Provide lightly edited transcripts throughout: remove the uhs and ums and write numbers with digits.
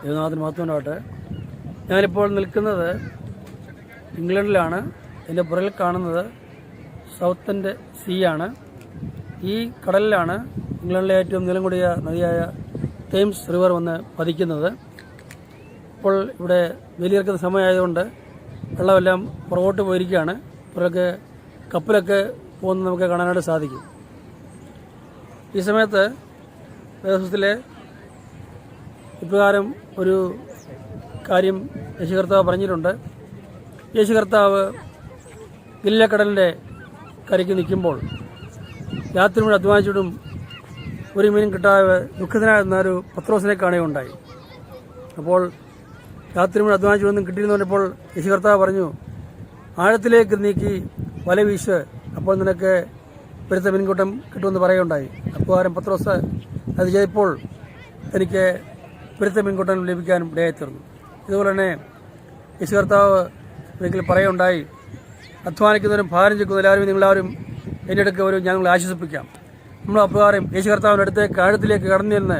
ദൈവനാഥന് മഹത്വമുണ്ടാവട്ടെ. ഞാനിപ്പോൾ നിൽക്കുന്നത് ഇംഗ്ലണ്ടിലാണ്. എൻ്റെ പുറകിൽ കാണുന്നത് സൗത്തൻ്റെ സീയാണ്. ഈ കടലിലാണ് ഇംഗ്ലണ്ടിലെ ഏറ്റവും നീളം കൂടിയ നദിയായ തേംസ് റിവർ വന്ന് പതിക്കുന്നത്. ഇപ്പോൾ ഇവിടെ വേലിയിറക്കുന്ന സമയമായതുകൊണ്ട് വെള്ളമെല്ലാം പുറകോട്ട് പോയിരിക്കുകയാണ്. പുറകെ കപ്പലൊക്കെ പോകുന്നത് നമുക്ക് കാണാനായിട്ട് സാധിക്കും. ഈ സമയത്ത് വേദപുസ്തകത്തിലെ ഇപ്രകാരം ഒരു കാര്യം യേശു കർത്താവ് പറഞ്ഞിട്ടുണ്ട്. യേശു കർത്താവ് ഗലീലക്കടലിൻ്റെ കരയ്ക്ക് നിൽക്കുമ്പോൾ രാത്രി മുഴുവൻ അധ്വാനിച്ചിട്ടും ഒരു മീനും കിട്ടാതെ ദുഃഖിതനായിരുന്ന ഒരു പത്രോസിനെ കാണുകയുണ്ടായി. അപ്പോൾ രാത്രി മുഴുവൻ അധ്വാനിച്ചിട്ടൊന്നും കിട്ടിയെന്ന് പറഞ്ഞപ്പോൾ യേശു കർത്താവ് പറഞ്ഞു, ആഴത്തിലേക്ക് നീക്കി വല വീശ്, അപ്പോൾ നിനക്ക് പെരുത്ത മീൻകൂട്ടം കിട്ടുമെന്ന് പറയുകയുണ്ടായി. അപ്രകാരം പത്രോസ് അത് ചെയ്തപ്പോൾ എനിക്ക് പെരുത്ത മീൻകൂട്ടം ലഭിക്കാനും ഇടയായിത്തീർന്നു. ഇതുപോലെ തന്നെ യേശു കർത്താവ് ഒരിക്കൽ പറയുകയുണ്ടായി, അധ്വാനിക്കുന്നവരും ഭാരം ചെക്കുന്നവരും എല്ലാവരും നിങ്ങളാരും എൻ്റെ അടുക്ക് വരും, ഞാൻ നിങ്ങളെ ആശ്വസിപ്പിക്കാം. നമ്മൾ അപ്രകാരം യേശു കർത്താവിൻ്റെ അടുത്തേക്ക് ആഴത്തിലേക്ക് കടന്നു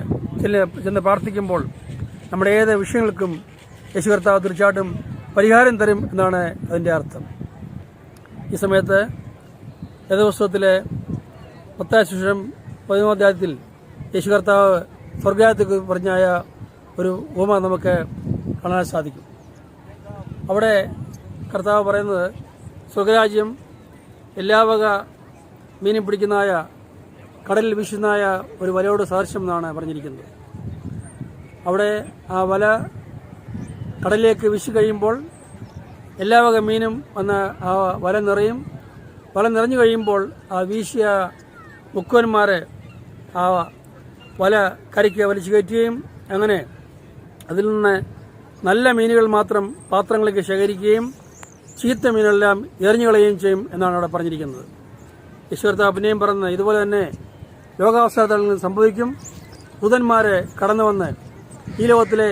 ചെന്ന് പ്രാർത്ഥിക്കുമ്പോൾ നമ്മുടെ ഏത് വിഷയങ്ങൾക്കും യേശു കർത്താവ് തീർച്ചയായിട്ടും പരിഹാരം തരും എന്നാണ് അതിൻ്റെ അർത്ഥം. ഈ സമയത്ത് വേദപുസ്തകത്തിലെ മത്തായി സുവിശേഷം 11-ാം അധ്യായത്തിൽ യേശു കർത്താവ് സ്വർഗ്ഗരാജ്യത്തേക്ക് പറഞ്ഞായ ഒരു ഉപമ നമുക്ക് കാണാൻ സാധിക്കും. അവിടെ കർത്താവ് പറയുന്നത് സ്വർഗ്ഗരാജ്യം എല്ലാ വക മീനും പിടിക്കുന്നതായ കടലിൽ വീശുന്നതായ ഒരു വലയോട് സദൃശം എന്നാണ് പറഞ്ഞിരിക്കുന്നത്. അവിടെ ആ വല കടലിലേക്ക് വീശി കഴിയുമ്പോൾ എല്ലാ വക മീനും വന്ന് ആ വല നിറയും. വല നിറഞ്ഞു കഴിയുമ്പോൾ ആ വീശിയ മുക്കുവന്മാർ ആ വല കരയ്ക്ക് വലിച്ചു കയറ്റുകയും അങ്ങനെ അതിൽ നിന്ന് നല്ല മീനുകൾ മാത്രം പാത്രങ്ങളിലേക്ക് ശേഖരിക്കുകയും ചീത്ത മീനുകളെല്ലാം എറിഞ്ഞു കളയുകയും ചെയ്യും എന്നാണ് അവിടെ പറഞ്ഞിരിക്കുന്നത്. യേശു പിന്നെയും പറയുന്നത് ഇതുപോലെ തന്നെ ലോകാവസാനത്തിൽ സംഭവിക്കും. ദൂതന്മാർ കടന്നു വന്ന് ഈ ലോകത്തിലെ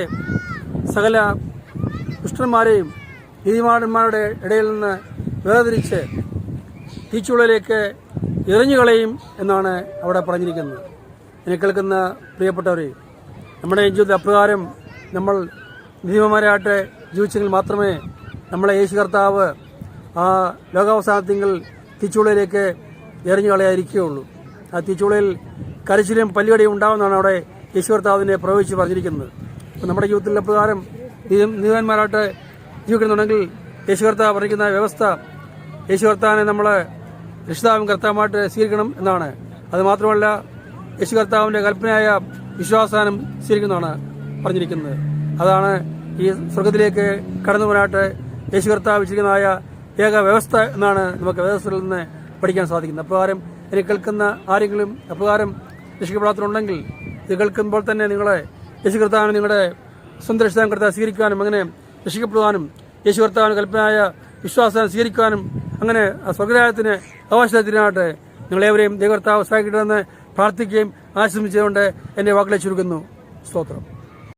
സകല ദുഷ്ടന്മാരെയും നീതിമാന്മാരുടെ ഇടയിൽ നിന്ന് വേർതിരിച്ച് തീച്ചുളയിലേക്ക് എറിഞ്ഞുകളയും എന്നാണ് അവിടെ പറഞ്ഞിരിക്കുന്നത്. എന്നെ കേൾക്കുന്ന പ്രിയപ്പെട്ടവരെ, നമ്മുടെ ജീവിതത്തിൽ അപ്രകാരം നമ്മൾ നീതിമാന്മാരായിട്ട് ജീവിച്ചെങ്കിൽ മാത്രമേ നമ്മളെ യേശു കർത്താവ് ആ ലോകാവസാനത്തിങ്കിൽ തീച്ചുളയിലേക്ക് എറിഞ്ഞു കളയാതിരിക്കുകയുള്ളൂ. ആ തീച്ചുളയിൽ കരച്ചിലും പല്ലുകടിയും ഉണ്ടാകുമെന്നാണ് അവിടെ യേശു കർത്താവിനെ പ്രവചിച്ച് പറഞ്ഞിരിക്കുന്നത്. അപ്പം നമ്മുടെ ജീവിതത്തിൽ അപ്രകാരം നീതിമാന്മാരായിട്ട് ജീവിക്കുന്നുണ്ടെങ്കിൽ യേശു കർത്താവ് പറഞ്ഞിരിക്കുന്ന വ്യവസ്ഥ യേശു കർത്താവിനെ നമ്മൾ രക്ഷിതാവും കർത്താവുമായിട്ട് സ്വീകരിക്കണം എന്നാണ്. അതുമാത്രമല്ല യേശു കർത്താവിൻ്റെ കൽപ്പനയായ വിശ്വാസാനം സ്വീകരിക്കുന്നതാണ് പറഞ്ഞിരിക്കുന്നത്. അതാണ് ഈ സ്വർഗത്തിലേക്ക് കടന്നു പോകാനായിട്ട് യേശു കർത്താവ് വെച്ചിരിക്കുന്നതായ ഏക വ്യവസ്ഥ എന്നാണ് നമുക്ക് വേദപുസ്തകത്തിൽ നിന്ന് പഠിക്കാൻ സാധിക്കുന്നത്. അപ്രകാരം എന്നെ കേൾക്കുന്ന ആരെങ്കിലും അപ്രകാരം രക്ഷിക്കപ്പെടാത്തതുണ്ടെങ്കിൽ ഇത് കേൾക്കുമ്പോൾ തന്നെ നിങ്ങളെ യേശു കർത്താവിനെ നിങ്ങളുടെ സ്വന്തം രക്ഷിതാവും കർത്താവ് സ്വീകരിക്കാനും അങ്ങനെ രക്ഷിക്കപ്പെടുവാനും യേശു കർത്താവിന് കൽപ്പനയായ വിശ്വാസം സ്വീകരിക്കാനും അങ്ങനെ ആ സ്വർഗ്ഗരാജ്യത്തിന് അവകാശത്തിനായിട്ട് നിങ്ങളേവരെയും ദൈവകർത്താവ് സഹായിക്കണമെന്ന് പ്രാർത്ഥിക്കുകയും ആശംസിച്ചുകൊണ്ട് എൻ്റെ വാക്കുകളെ ചുരുക്കുന്നു. സ്തോത്രം.